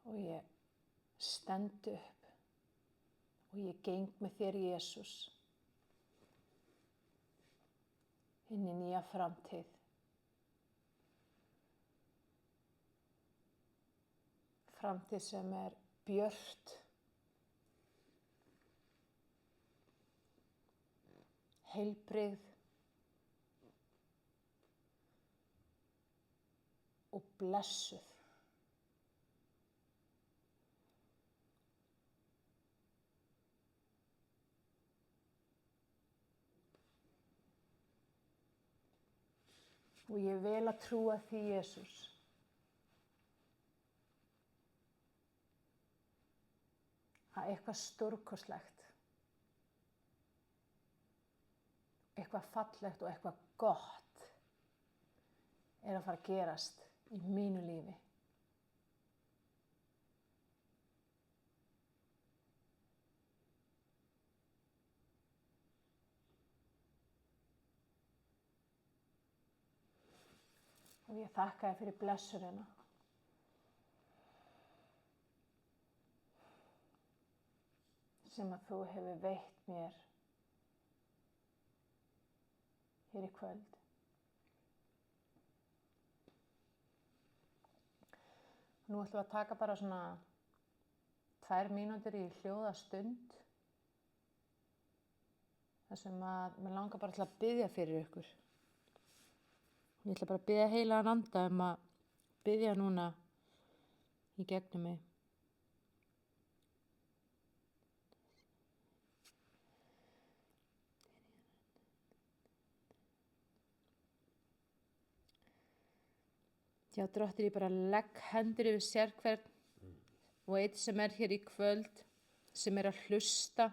Og ég stend upp og ég geng með þér, Jesús, inn í nýja framtíð. Framtíð sem er björt, heilbrigð og blessuð. Og ég vel að trúa því, Jesús, að eitthvað stórkostlegt, eitthvað fallegt og eitthvað gott er að fara að gerast í mínu lífi. Og ég þakka þér fyrir blessunina. Sem að þú hefur veitt mér hér í kvöld. Nú ætlum við að taka bara svona 2 mínútur í hljóðastund þar sem að mér langar bara til að biðja fyrir ykkur. Ég ætla bara að biðja heilagan anda að biðja núna í gegnum mig. Já, Drottinn, ég bara legg hendur yfir sérhvern og einn sem hér í kvöld, sem að hlusta,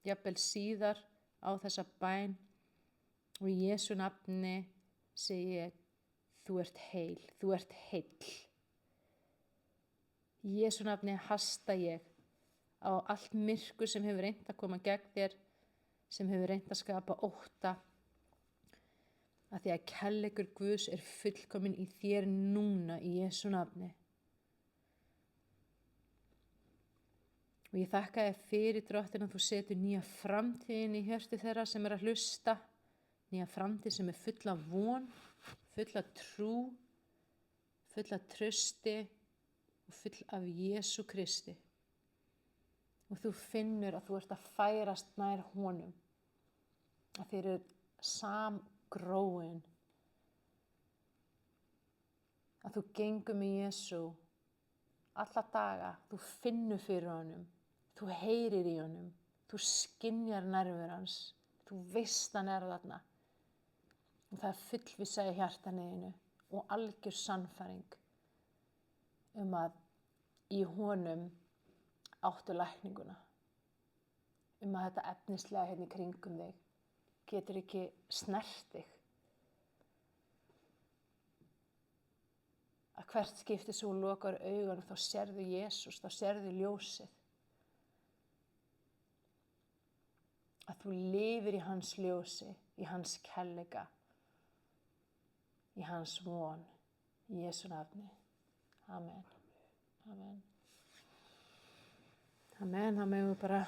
jafnvel síðar á þessa bæn. Og í Jesú nafni segi ég, þú ert heil, þú ert heill. Í Jesú nafni hasta ég á allt myrkur sem hefur reynt að koma gegn þér, sem hefur reynt að skapa ótta, að því að kærleikur Guðs fullkominn í þér núna í Jesú nafni. Og ég þakka þér fyrir, Drottinn, að þú setur nýja framtíðin í hjörtu þeirra sem að hlusta, nýja framtíð sem full af von, full af trú, full af trausti og full af Jesú Kristi. Og þú finnur að þú ert að færast nær honum, að þeir eru samgróin, að þú gengur með Jesú alla daga, þú finnur fyrir honum, þú heyrir í honum, þú skynjar nærvera hans, þú veist hann þarna. Og það fullvissa í hjartanu og algjör sannfæring að í honum áttu lækninguna, að þetta efnislega hérna í kringum þig getur ekki snert þig. Að hvert skipti svo lokar augunum þá sérðu Jesús, þá sérðu ljósið. Að þú lifir í hans ljósi, í hans kærleika, í hans von, í Jesú nafni. Amen. Amen. Amen, þá megum við bara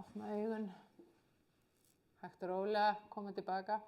opna augun, hægt og rólega koma tilbaka.